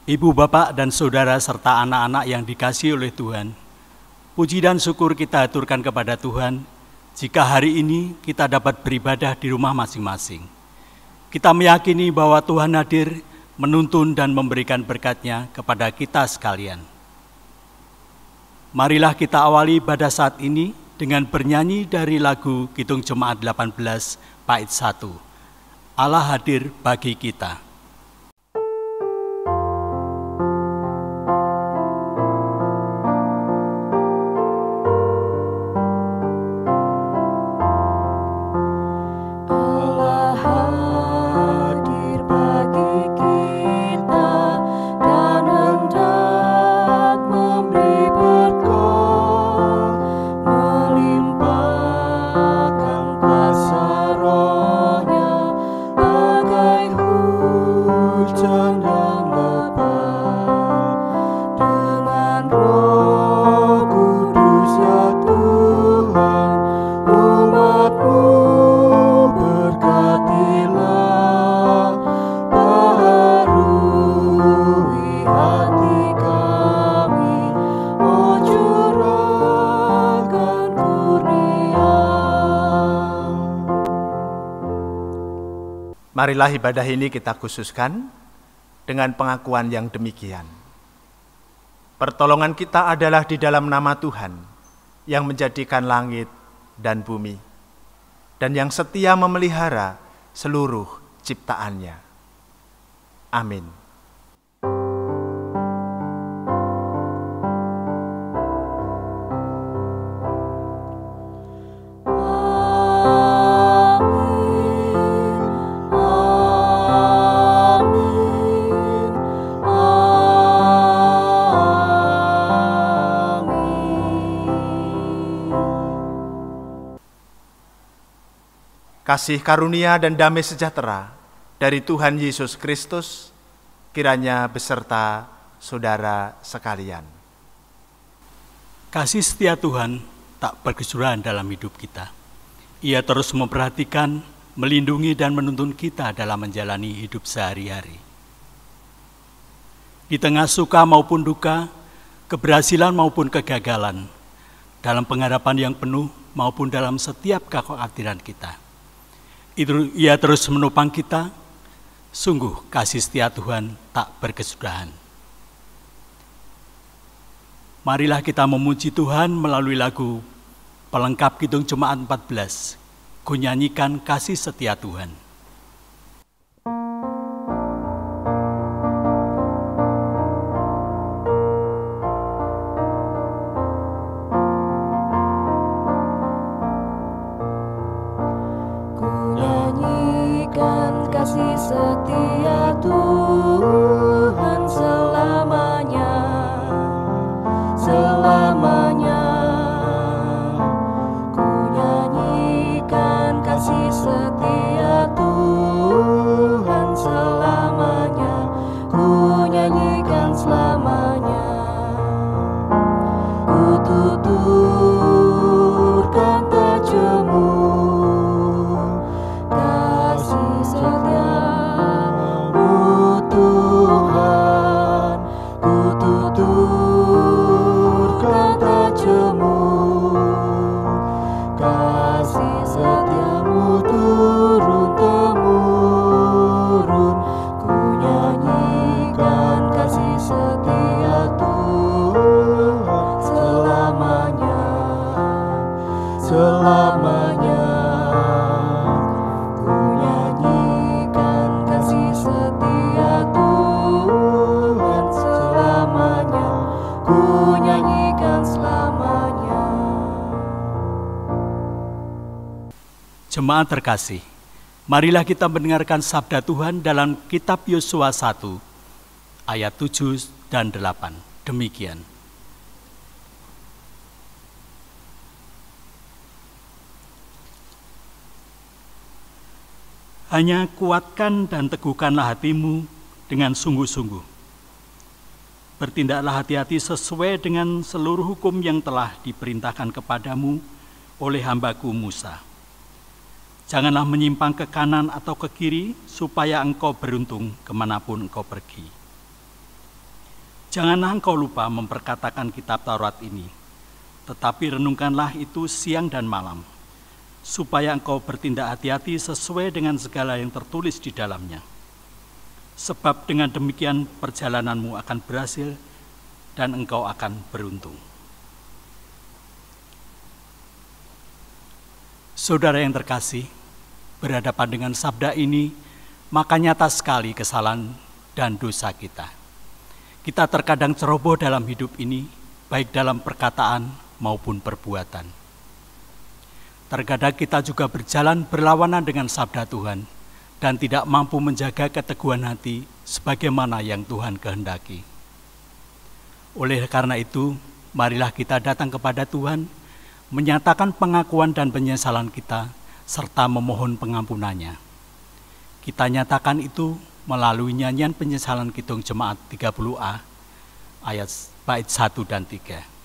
Ibu, bapak, dan saudara serta anak-anak yang dikasihi oleh Tuhan, puji dan syukur kita aturkan kepada Tuhan jika hari ini kita dapat beribadah di rumah masing-masing. Kita meyakini bahwa Tuhan hadir menuntun dan memberikan berkat-Nya kepada kita sekalian. Marilah kita awali pada saat ini dengan bernyanyi dari lagu Kidung Jemaat 18 bait 1. Allah hadir bagi kita. Marilah ibadah ini kita khususkan dengan pengakuan yang demikian. Pertolongan kita adalah di dalam nama Tuhan yang menjadikan langit dan bumi dan yang setia memelihara seluruh ciptaannya. Amin. Kasih karunia dan damai sejahtera dari Tuhan Yesus Kristus kiranya beserta saudara sekalian. Kasih setia Tuhan tak berkesudahan dalam hidup kita. Ia terus memperhatikan, melindungi dan menuntun kita dalam menjalani hidup sehari-hari. Di tengah suka maupun duka, keberhasilan maupun kegagalan, dalam pengharapan yang penuh maupun dalam setiap kekhawatiran kita. Ia terus menopang kita, sungguh kasih setia Tuhan tak berkesudahan. Marilah kita memuji Tuhan melalui lagu pelengkap Kidung Jemaat 14, ku nyanyikan kasih setia Tuhan. Kasih setia Tuhan selamanya, selamanya. Ku nyanyikan kasih setia Tuhan selamanya, ku nyanyikan selamanya. Ku tuturkan tak jemu kasih setiamu Tuhan, ku tuturkan tak jemu kasih setiamu turun-temurun. Ku nyanyikan kasih setia Tuhan selamanya, selamanya. Jemaat terkasih, marilah kita mendengarkan sabda Tuhan dalam kitab Yosua 1, ayat 7 dan 8. Demikian. Hanya kuatkan dan teguhkanlah hatimu dengan sungguh-sungguh. Bertindaklah hati-hati sesuai dengan seluruh hukum yang telah diperintahkan kepadamu oleh hambaku Musa. Janganlah menyimpang ke kanan atau ke kiri, supaya engkau beruntung kemanapun engkau pergi. Janganlah engkau lupa memperkatakan kitab Taurat ini, tetapi renungkanlah itu siang dan malam, supaya engkau bertindak hati-hati sesuai dengan segala yang tertulis di dalamnya. Sebab dengan demikian perjalananmu akan berhasil dan engkau akan beruntung. Saudara yang terkasih, berhadapan dengan sabda ini, maka nyata sekali kesalahan dan dosa kita. Kita terkadang ceroboh dalam hidup ini, baik dalam perkataan maupun perbuatan. Terkadang kita juga berjalan berlawanan dengan sabda Tuhan dan tidak mampu menjaga keteguhan hati sebagaimana yang Tuhan kehendaki. Oleh karena itu, marilah kita datang kepada Tuhan, menyatakan pengakuan dan penyesalan kita, serta memohon pengampunannya. Kita nyatakan itu melalui nyanyian penyesalan Kidung Jemaat 30A, ayat bait 1 dan 3.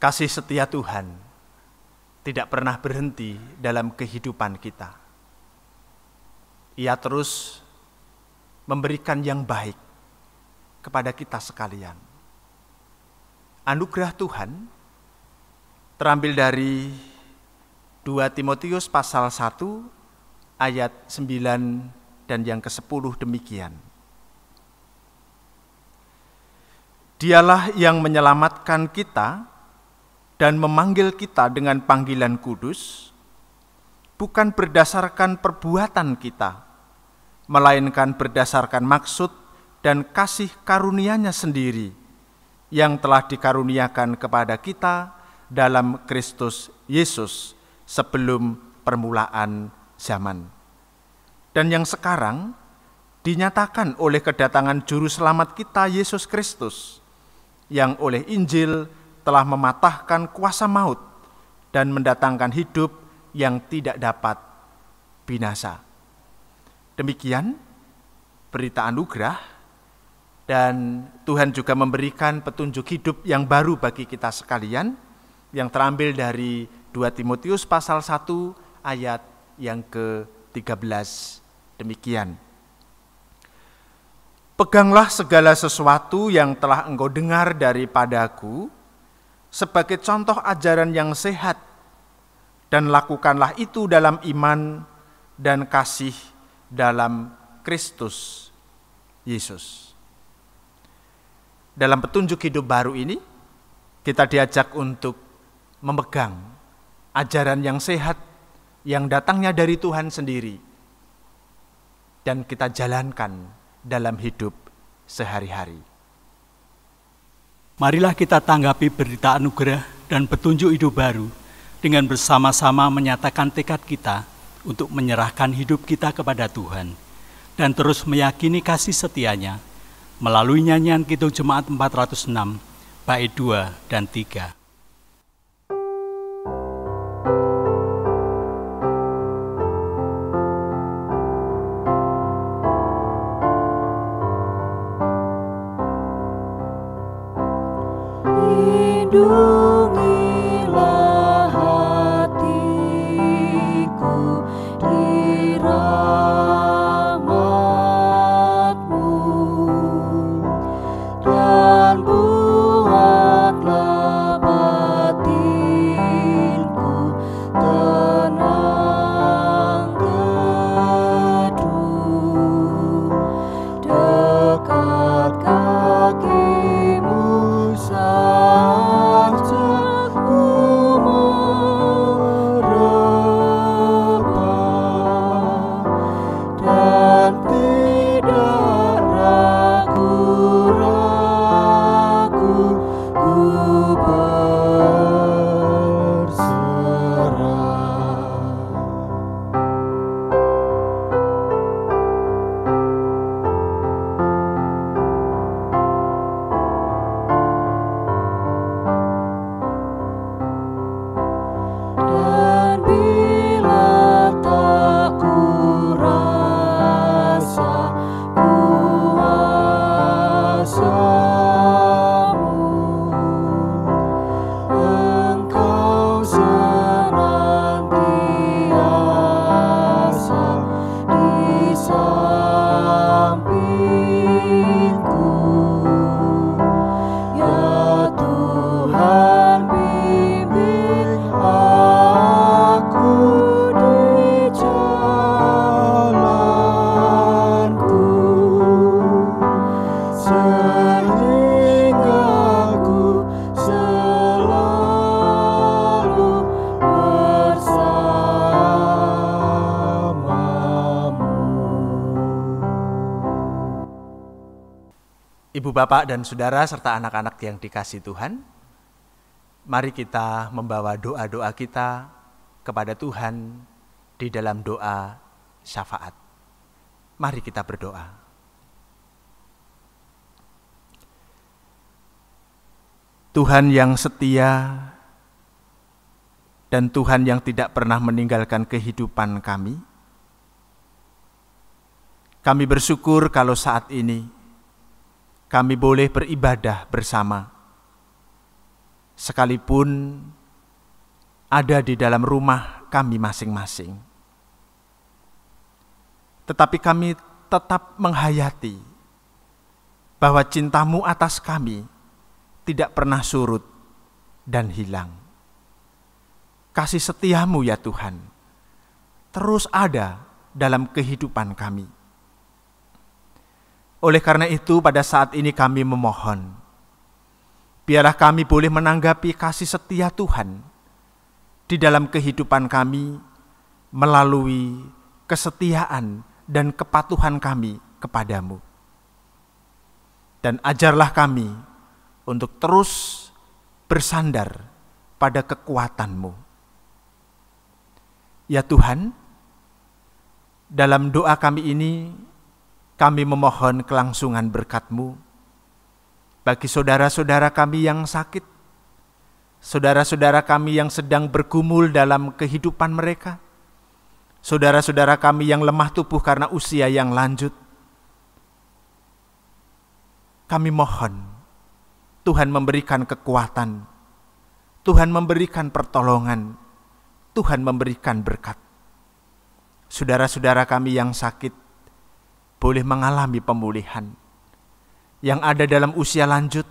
Kasih setia Tuhan tidak pernah berhenti dalam kehidupan kita. Ia terus memberikan yang baik kepada kita sekalian. Anugerah Tuhan terambil dari 2 Timotius pasal 1 ayat 9 dan yang ke-10 demikian. Dialah yang menyelamatkan kita dan memanggil kita dengan panggilan kudus, bukan berdasarkan perbuatan kita, melainkan berdasarkan maksud dan kasih karunia-Nya sendiri yang telah dikaruniakan kepada kita dalam Kristus Yesus sebelum permulaan zaman. Dan yang sekarang dinyatakan oleh kedatangan Juru Selamat kita Yesus Kristus, yang oleh Injil telah mematahkan kuasa maut dan mendatangkan hidup yang tidak dapat binasa. Demikian berita anugerah, dan Tuhan juga memberikan petunjuk hidup yang baru bagi kita sekalian, yang terambil dari 2 Timotius pasal 1 ayat yang ke-13. Demikian. Peganglah segala sesuatu yang telah engkau dengar daripadaku sebagai contoh ajaran yang sehat, dan lakukanlah itu dalam iman dan kasih dalam Kristus Yesus. Dalam petunjuk hidup baru ini, kita diajak untuk memegang ajaran yang sehat yang datangnya dari Tuhan sendiri, dan kita jalankan dalam hidup sehari-hari. Marilah kita tanggapi berita anugerah dan petunjuk hidup baru dengan bersama-sama menyatakan tekad kita untuk menyerahkan hidup kita kepada Tuhan dan terus meyakini kasih setianya melalui nyanyian Kidung Jemaat 406, bait 2 dan 3. Lindungilah hatiku di rahmat-Mu, dan buatlah batinku tenang teduh dekat kaki-Mu saat aku merepah, dan tidak ragu-ragu ku berserah. Dan bila tak kurasa kuasa-Mu, Engkau senantiasa di sampingku. Ya Tuhan, bimbing aku di jalanku, sehingga aku selalu bersama-Mu. Ibu, bapak, dan saudara serta anak-anak yang dikasihi Tuhan, mari kita membawa doa-doa kita kepada Tuhan di dalam doa syafaat. Mari kita berdoa. Tuhan yang setia dan Tuhan yang tidak pernah meninggalkan kehidupan kami bersyukur kalau saat ini kami boleh beribadah bersama, sekalipun ada di dalam rumah kami masing-masing. Tetapi kami tetap menghayati bahwa cinta-Mu atas kami tidak pernah surut dan hilang. Kasih setia-Mu ya Tuhan terus ada dalam kehidupan kami. Oleh karena itu pada saat ini kami memohon, biarlah kami boleh menanggapi kasih setia Tuhan di dalam kehidupan kami melalui kesetiaan dan kepatuhan kami kepadamu. Dan ajarlah kami untuk terus bersandar pada kekuatan-Mu. Ya Tuhan, dalam doa kami ini kami memohon kelangsungan berkat-Mu bagi saudara-saudara kami yang sakit, saudara-saudara kami yang sedang bergumul dalam kehidupan mereka, saudara-saudara kami yang lemah tubuh karena usia yang lanjut. Kami mohon Tuhan memberikan kekuatan, Tuhan memberikan pertolongan, Tuhan memberikan berkat. Saudara-saudara kami yang sakit boleh mengalami pemulihan. Yang ada dalam usia lanjut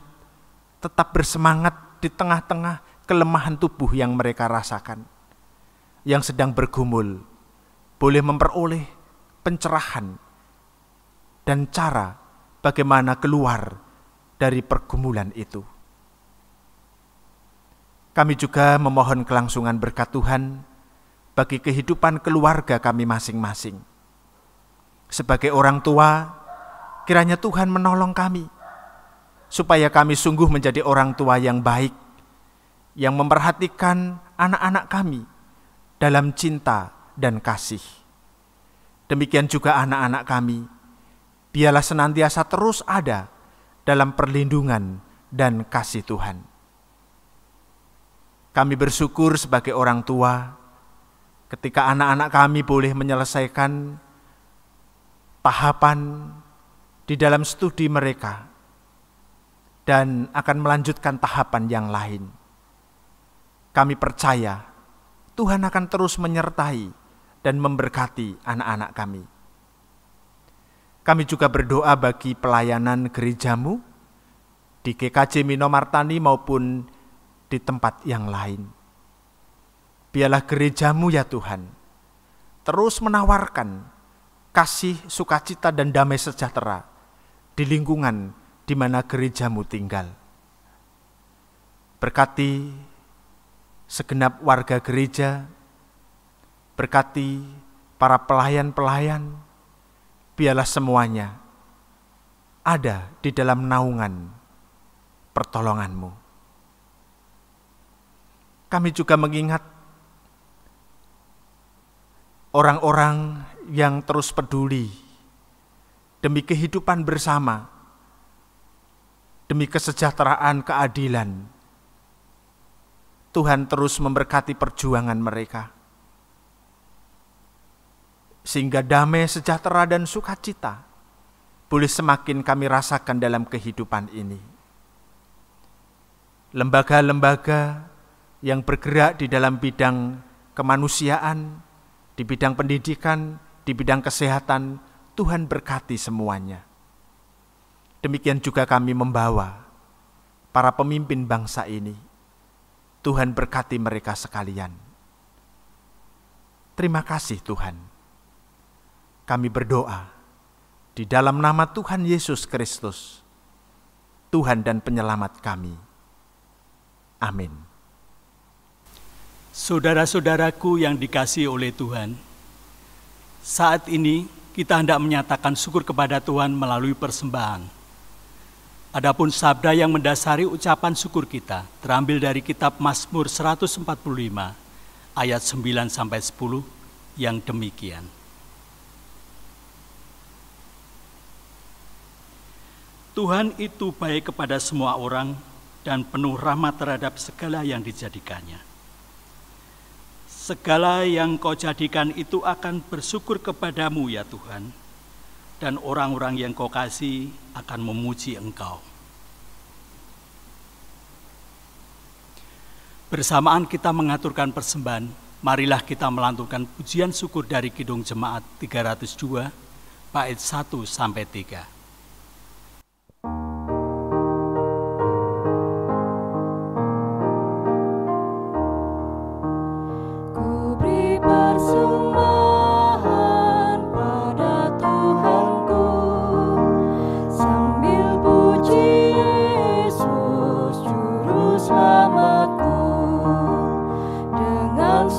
tetap bersemangat di tengah-tengah kelemahan tubuh yang mereka rasakan. Yang sedang bergumul boleh memperoleh pencerahan dan cara bagaimana keluar dari pergumulan itu. Kami juga memohon kelangsungan berkat Tuhan bagi kehidupan keluarga kami masing-masing. Sebagai orang tua, kiranya Tuhan menolong kami, supaya kami sungguh menjadi orang tua yang baik, yang memperhatikan anak-anak kami dalam cinta dan kasih. Demikian juga anak-anak kami, biarlah senantiasa terus ada dalam perlindungan dan kasih Tuhan. Kami bersyukur sebagai orang tua ketika anak-anak kami boleh menyelesaikan tahapan di dalam studi mereka dan akan melanjutkan tahapan yang lain. Kami percaya Tuhan akan terus menyertai dan memberkati anak-anak kami. Kami juga berdoa bagi pelayanan gerejamu di GKJ Minomartani maupun di tempat yang lain. Biarlah gerejamu ya Tuhan terus menawarkan kasih, sukacita dan damai sejahtera di lingkungan di mana gerejamu tinggal. Berkati segenap warga gereja, berkati para pelayan-pelayan, biarlah semuanya ada di dalam naungan pertolongan-Mu. Kami juga mengingat orang-orang yang terus peduli demi kehidupan bersama, demi kesejahteraan, keadilan. Tuhan terus memberkati perjuangan mereka, sehingga damai, sejahtera, dan sukacita boleh semakin kami rasakan dalam kehidupan ini. Lembaga-lembaga yang bergerak di dalam bidang kemanusiaan, di bidang pendidikan, di bidang kesehatan, Tuhan berkati semuanya. Demikian juga kami membawa para pemimpin bangsa ini. Tuhan berkati mereka sekalian. Terima kasih Tuhan. Kami berdoa di dalam nama Tuhan Yesus Kristus, Tuhan dan Penyelamat kami. Amin. Saudara-saudaraku yang dikasihi oleh Tuhan, saat ini kita hendak menyatakan syukur kepada Tuhan melalui persembahan. Adapun sabda yang mendasari ucapan syukur kita terambil dari kitab Mazmur 145 ayat 9-10 yang demikian. Tuhan itu baik kepada semua orang dan penuh rahmat terhadap segala yang dijadikannya. Segala yang Kau jadikan itu akan bersyukur kepadamu ya Tuhan, dan orang-orang yang Kau kasih akan memuji Engkau. Bersamaan kita mengaturkan persembahan, marilah kita melantunkan pujian syukur dari Kidung Jemaat 302, bait 1-3.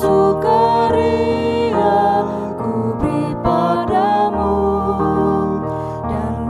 Sukaria ku beri padamu dan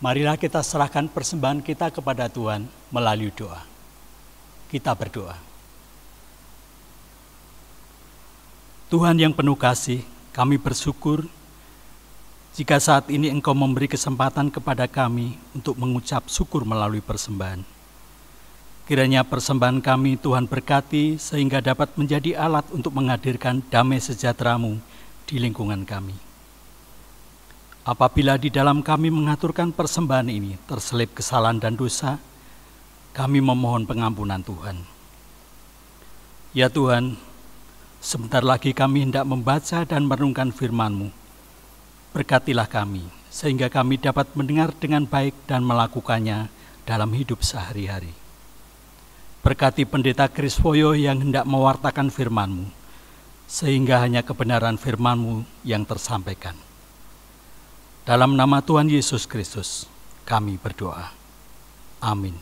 Marilah kita serahkan persembahan kita kepada Tuhan melalui doa. Kita berdoa. Tuhan yang penuh kasih, kami bersyukur jika saat ini Engkau memberi kesempatan kepada kami untuk mengucap syukur melalui persembahan. Kiranya persembahan kami Tuhan berkati sehingga dapat menjadi alat untuk menghadirkan damai sejahtera-Mu di lingkungan kami. Apabila di dalam kami mengaturkan persembahan ini terselip kesalahan dan dosa, kami memohon pengampunan Tuhan. Ya Tuhan, sebentar lagi kami hendak membaca dan merenungkan firman-Mu. Berkatilah kami, sehingga kami dapat mendengar dengan baik dan melakukannya dalam hidup sehari-hari. Berkati Pendeta Kriswoyo yang hendak mewartakan firman-Mu, sehingga hanya kebenaran firman-Mu yang tersampaikan. Dalam nama Tuhan Yesus Kristus, kami berdoa. Amin.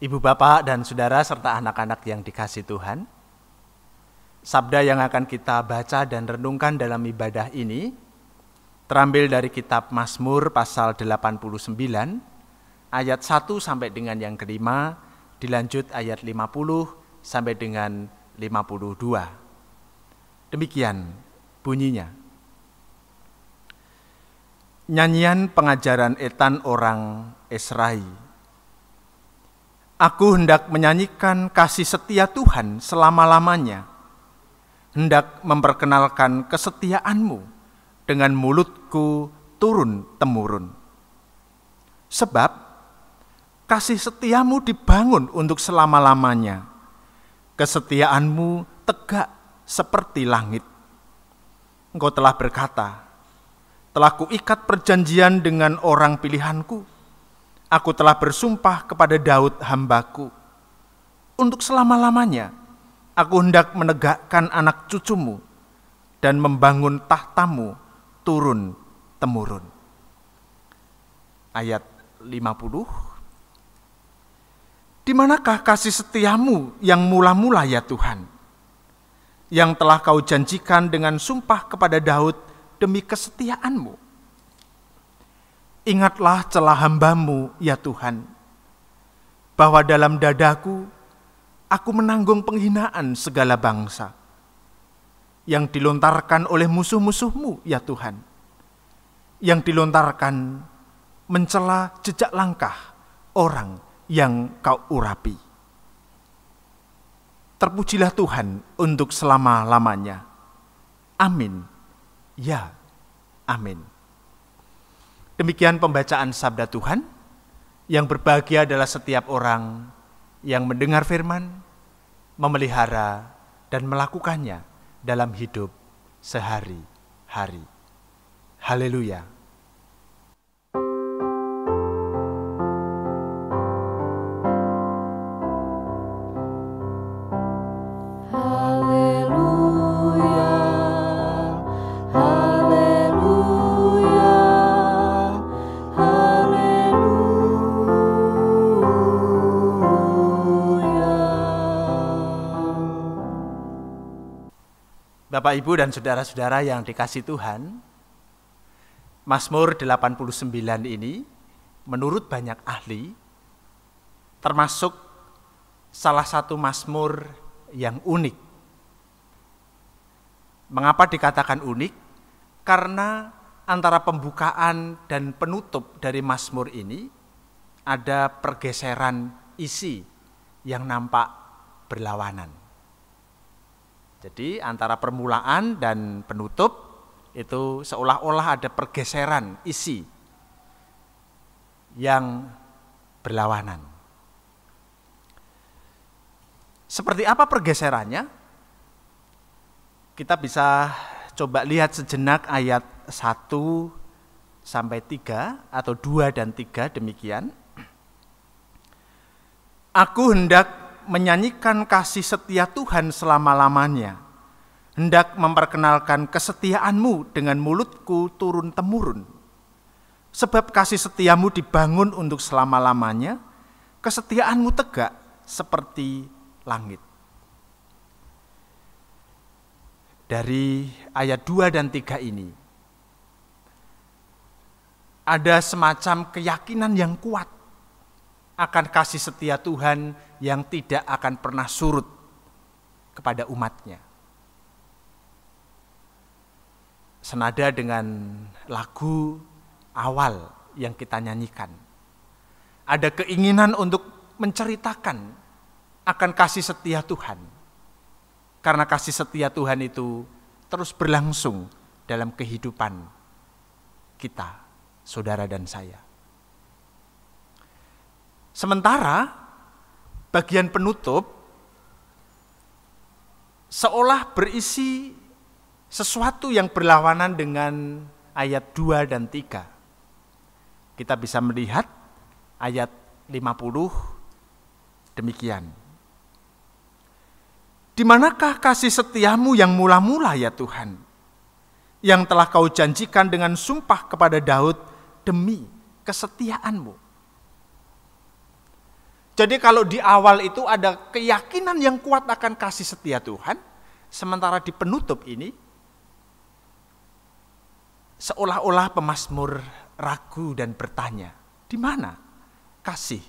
Ibu bapak dan saudara serta anak-anak yang dikasihi Tuhan, sabda yang akan kita baca dan renungkan dalam ibadah ini terambil dari kitab Mazmur pasal 89, ayat 1 sampai dengan yang kelima, dilanjut ayat 50 sampai dengan 52. Demikian bunyinya. Nyanyian pengajaran Etan orang Esrai. Aku hendak menyanyikan kasih setia Tuhan selama-lamanya, hendak memperkenalkan kesetiaan-Mu dengan mulutku turun-temurun. Sebab kasih setia-Mu dibangun untuk selama-lamanya, kesetiaan-Mu tegak seperti langit. Engkau telah berkata, telah kuikat perjanjian dengan orang pilihanku. Aku telah bersumpah kepada Daud hambaku. Untuk selama-lamanya, aku hendak menegakkan anak cucumu dan membangun tahtamu turun-temurun. Ayat 50. Di manakah kasih setiamu yang mula-mula ya Tuhan? Yang telah kau janjikan dengan sumpah kepada Daud demi kesetiaan-Mu. Ingatlah celah hamba-Mu, ya Tuhan, bahwa dalam dadaku aku menanggung penghinaan segala bangsa yang dilontarkan oleh musuh-musuh-Mu, ya Tuhan, yang dilontarkan mencela jejak langkah orang yang Kau urapi. Terpujilah Tuhan untuk selama-lamanya. Amin. Ya, amin. Demikian pembacaan sabda Tuhan. Yang berbahagia adalah setiap orang yang mendengar firman, memelihara, dan melakukannya dalam hidup sehari-hari. Haleluya. Bapak, Ibu, dan saudara-saudara yang dikasihi Tuhan, Mazmur 89 ini menurut banyak ahli termasuk salah satu Mazmur yang unik. Mengapa dikatakan unik? Karena antara pembukaan dan penutup dari Mazmur ini ada pergeseran isi yang nampak berlawanan. Jadi antara permulaan dan penutup itu seolah-olah ada pergeseran isi yang berlawanan. Seperti apa pergeserannya? Kita bisa coba lihat sejenak ayat 1 sampai 3 atau 2 dan 3 demikian. Aku hendak menyanyikan kasih setia Tuhan selama-lamanya, hendak memperkenalkan kesetiaan-Mu dengan mulutku turun-temurun. Sebab kasih setiamu dibangun untuk selama-lamanya, kesetiaan-Mu tegak seperti langit. Dari ayat 2 dan 3 ini, ada semacam keyakinan yang kuat akan kasih setia Tuhan yang tidak akan pernah surut kepada umatnya. Senada dengan lagu awal yang kita nyanyikan, ada keinginan untuk menceritakan akan kasih setia Tuhan. Karena kasih setia Tuhan itu terus berlangsung dalam kehidupan kita, saudara dan saya. Sementara bagian penutup seolah berisi sesuatu yang berlawanan dengan ayat 2 dan 3. Kita bisa melihat ayat 50 demikian. Di manakah kasih setiamu yang mula-mula ya Tuhan, yang telah kau janjikan dengan sumpah kepada Daud demi kesetiaanmu. Jadi kalau di awal itu ada keyakinan yang kuat akan kasih setia Tuhan, sementara di penutup ini seolah-olah pemazmur ragu dan bertanya, di mana kasih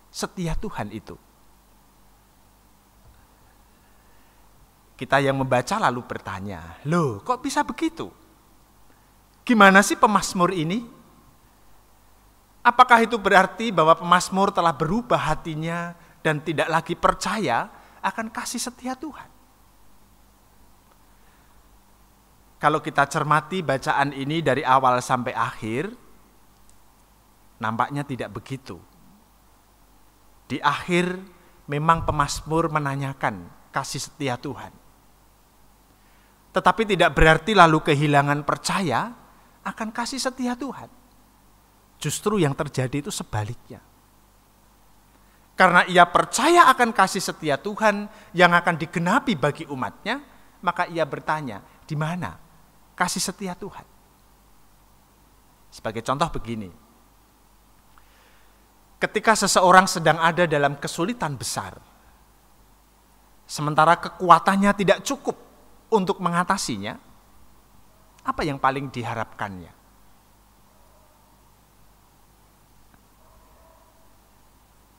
setia Tuhan itu? Kita yang membaca lalu bertanya, loh kok bisa begitu? Gimana sih pemazmur ini? Apakah itu berarti bahwa pemazmur telah berubah hatinya dan tidak lagi percaya akan kasih setia Tuhan? Kalau kita cermati bacaan ini dari awal sampai akhir, nampaknya tidak begitu. Di akhir memang pemazmur menanyakan kasih setia Tuhan. Tetapi tidak berarti lalu kehilangan percaya akan kasih setia Tuhan. Justru yang terjadi itu sebaliknya. Karena ia percaya akan kasih setia Tuhan yang akan digenapi bagi umatnya, maka ia bertanya, di mana kasih setia Tuhan? Sebagai contoh begini, ketika seseorang sedang ada dalam kesulitan besar, sementara kekuatannya tidak cukup untuk mengatasinya, apa yang paling diharapkannya?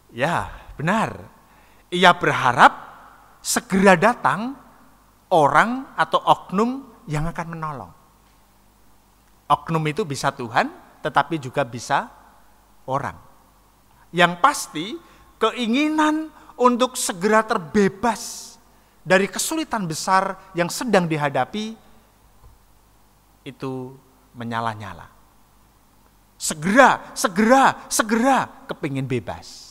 Ya, benar. Ia berharap segera datang orang atau oknum yang akan menolong. Oknum itu bisa Tuhan, tetapi juga bisa orang. Yang pasti, keinginan untuk segera terbebas dari kesulitan besar yang sedang dihadapi itu menyala-nyala. Segera kepingin bebas.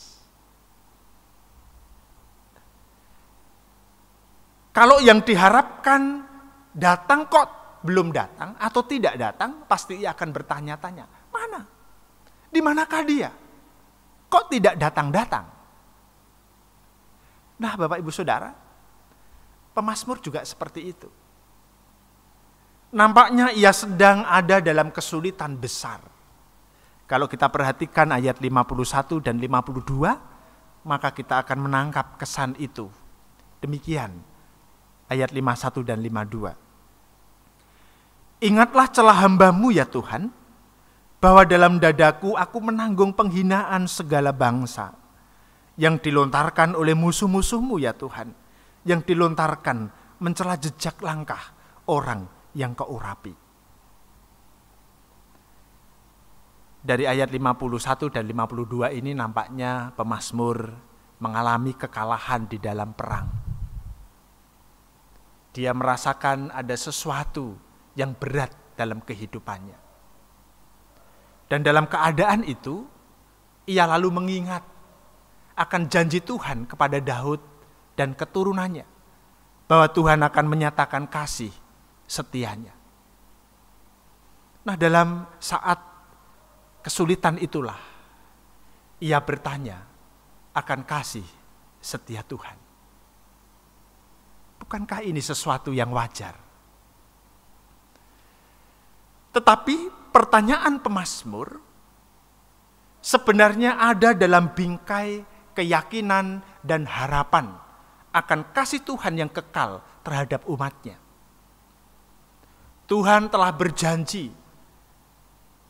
Kalau yang diharapkan datang kok belum datang atau tidak datang, pasti ia akan bertanya-tanya, mana? Di manakah dia? Kok tidak datang-datang? Nah, Bapak Ibu Saudara, pemazmur juga seperti itu. Nampaknya ia sedang ada dalam kesulitan besar. Kalau kita perhatikan ayat 51 dan 52, maka kita akan menangkap kesan itu. Demikian, ayat 51 dan 52. Ingatlah celah hamba-Mu ya Tuhan, bahwa dalam dadaku aku menanggung penghinaan segala bangsa, yang dilontarkan oleh musuh-musuh-Mu ya Tuhan, yang dilontarkan mencela jejak langkah orang yang Kau urapi. Dari ayat 51 dan 52 ini nampaknya pemazmur mengalami kekalahan di dalam perang. Dia merasakan ada sesuatu yang berat dalam kehidupannya. Dan dalam keadaan itu, ia lalu mengingat akan janji Tuhan kepada Daud dan keturunannya, bahwa Tuhan akan menyatakan kasih setianya. Nah, dalam saat kesulitan itulah, ia bertanya akan kasih setia Tuhan. Bukankah ini sesuatu yang wajar? Tetapi pertanyaan pemazmur sebenarnya ada dalam bingkai keyakinan dan harapan akan kasih Tuhan yang kekal terhadap umatnya. Tuhan telah berjanji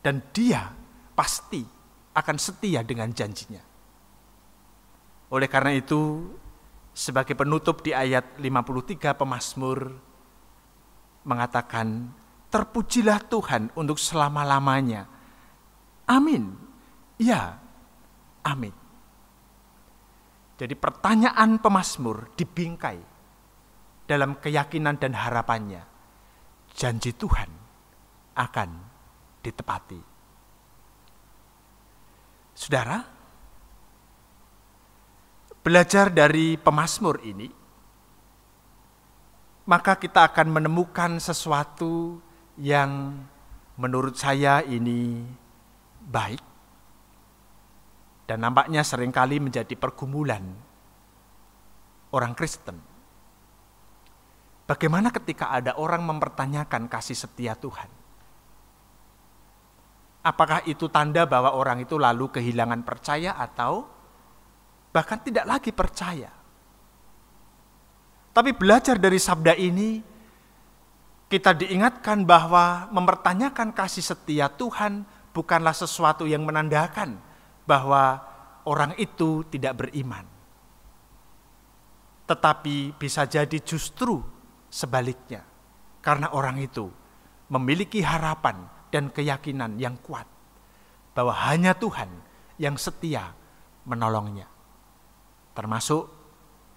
dan Dia pasti akan setia dengan janjinya. Oleh karena itu, sebagai penutup di ayat 53 pemazmur mengatakan, terpujilah Tuhan untuk selama-lamanya. Amin. Ya, amin. Jadi pertanyaan pemazmur dibingkai dalam keyakinan dan harapannya. Janji Tuhan akan ditepati. Saudara, belajar dari pemazmur ini, maka kita akan menemukan sesuatu yang menurut saya ini baik dan nampaknya seringkali menjadi pergumulan orang Kristen. Bagaimana ketika ada orang mempertanyakan kasih setia Tuhan? Apakah itu tanda bahwa orang itu lalu kehilangan percaya atau bahkan tidak lagi percaya? Tapi belajar dari sabda ini, kita diingatkan bahwa mempertanyakan kasih setia Tuhan bukanlah sesuatu yang menandakan bahwa orang itu tidak beriman. Tetapi bisa jadi justru sebaliknya, karena orang itu memiliki harapan dan keyakinan yang kuat bahwa hanya Tuhan yang setia menolongnya, termasuk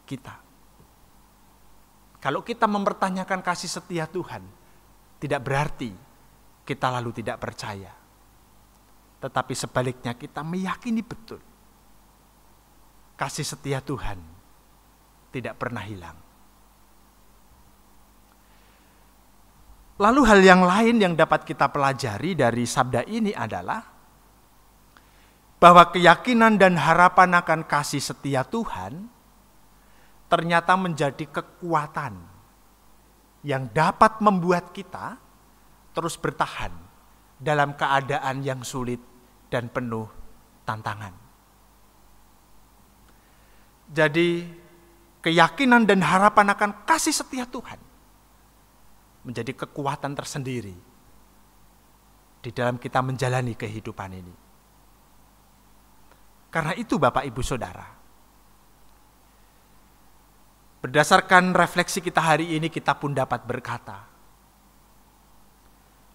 kita. Kalau kita mempertanyakan kasih setia Tuhan, tidak berarti kita lalu tidak percaya. Tetapi sebaliknya kita meyakini betul kasih setia Tuhan tidak pernah hilang. Lalu hal yang lain yang dapat kita pelajari dari sabda ini adalah bahwa keyakinan dan harapan akan kasih setia Tuhan ternyata menjadi kekuatan yang dapat membuat kita terus bertahan dalam keadaan yang sulit dan penuh tantangan. Jadi keyakinan dan harapan akan kasih setia Tuhan menjadi kekuatan tersendiri di dalam kita menjalani kehidupan ini. Karena itu Bapak Ibu Saudara, berdasarkan refleksi kita hari ini, kita pun dapat berkata,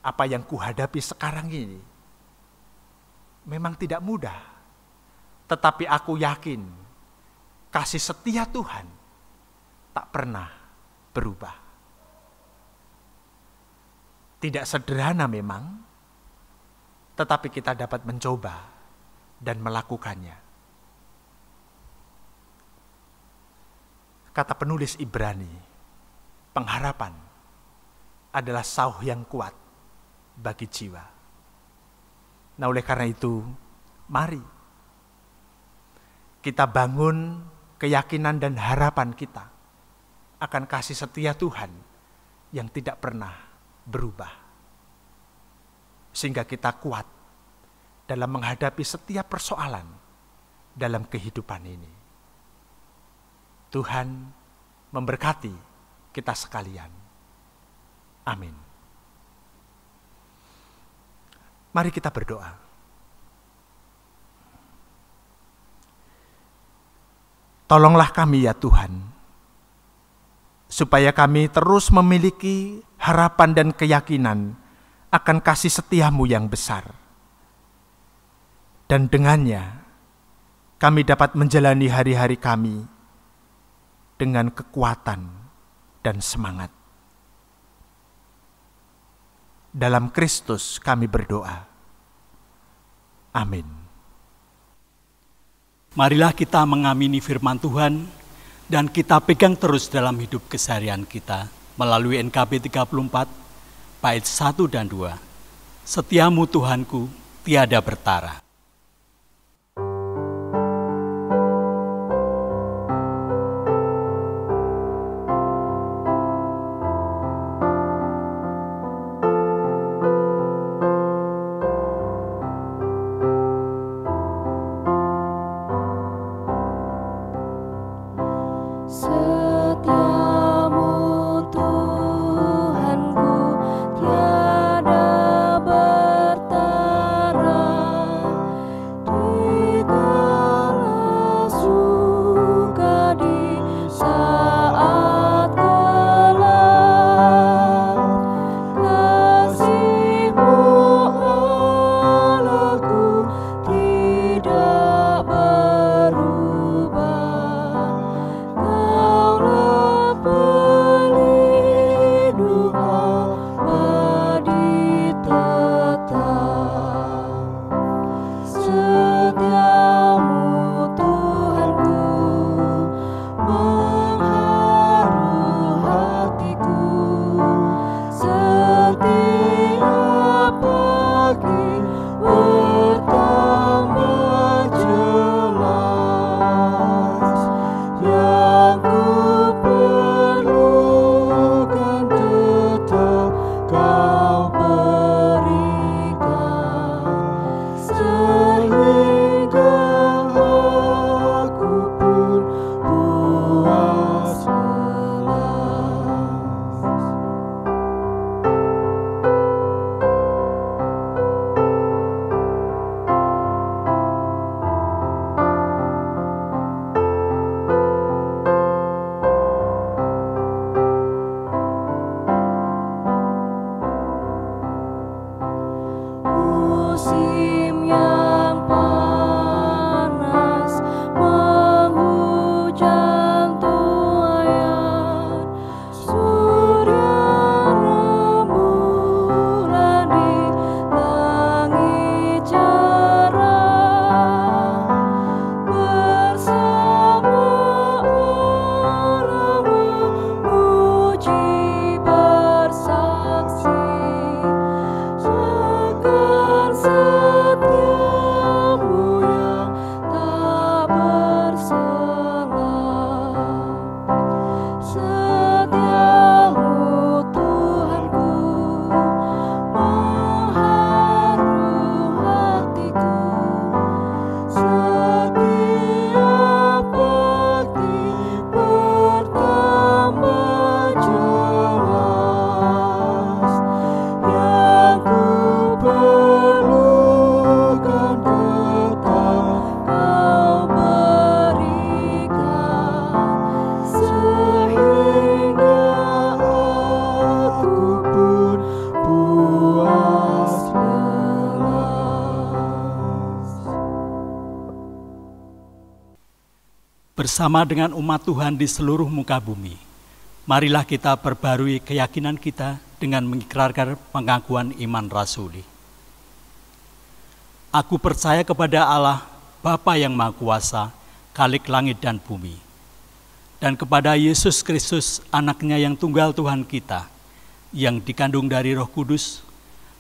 apa yang kuhadapi sekarang ini memang tidak mudah, tetapi aku yakin kasih setia Tuhan tak pernah berubah. Tidak sederhana memang, tetapi kita dapat mencoba dan melakukannya. Kata penulis Ibrani, pengharapan adalah sauh yang kuat bagi jiwa. Nah, oleh karena itu, mari kita bangun keyakinan dan harapan kita akan kasih setia Tuhan yang tidak pernah berubah. Sehingga kita kuat dalam menghadapi setiap persoalan dalam kehidupan ini. Tuhan memberkati kita sekalian. Amin. Mari kita berdoa. Tolonglah kami ya Tuhan, supaya kami terus memiliki harapan dan keyakinan akan kasih setiamu yang besar. Dan dengannya kami dapat menjalani hari-hari kami dengan kekuatan dan semangat. Dalam Kristus kami berdoa. Amin. Marilah kita mengamini firman Tuhan dan kita pegang terus dalam hidup keseharian kita melalui NKB 34, bait 1 dan 2. Setiamu Tuhanku tiada bertara. Setiamu Tuhanku tiada bertara. bersama dengan umat Tuhan di seluruh muka bumi, marilah kita perbarui keyakinan kita dengan mengikrarkan pengakuan iman rasuli. Aku percaya kepada Allah, Bapa yang Maha Kuasa, Khalik langit dan bumi, dan kepada Yesus Kristus, anaknya yang tunggal Tuhan kita, yang dikandung dari Roh Kudus,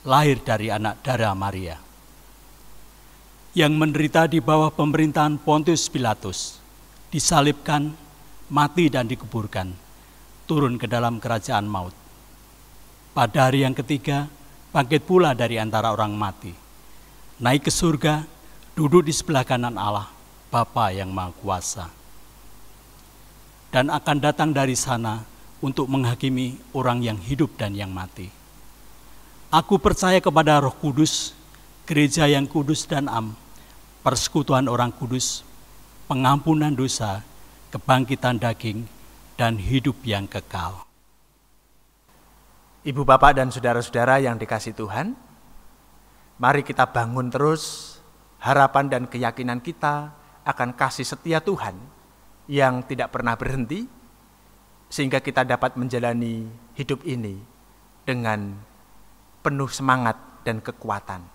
lahir dari anak darah Maria, yang menderita di bawah pemerintahan Pontius Pilatus, disalibkan, mati dan dikuburkan, turun ke dalam kerajaan maut. Pada hari yang ketiga, bangkit pula dari antara orang mati, naik ke surga, duduk di sebelah kanan Allah, Bapa yang Maha Kuasa, dan akan datang dari sana untuk menghakimi orang yang hidup dan yang mati. Aku percaya kepada Roh Kudus, gereja yang kudus dan am, persekutuan orang kudus, pengampunan dosa, kebangkitan daging, dan hidup yang kekal. Ibu, bapak, dan saudara-saudara yang dikasihi Tuhan, mari kita bangun terus harapan dan keyakinan kita akan kasih setia Tuhan yang tidak pernah berhenti, sehingga kita dapat menjalani hidup ini dengan penuh semangat dan kekuatan.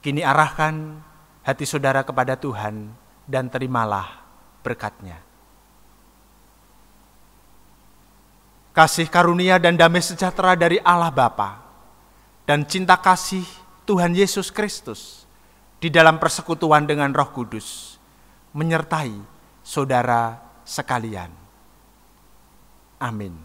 Kini arahkan hati saudara kepada Tuhan dan terimalah berkat-Nya. Kasih karunia dan damai sejahtera dari Allah Bapa dan cinta kasih Tuhan Yesus Kristus di dalam persekutuan dengan Roh Kudus menyertai saudara sekalian. Amin.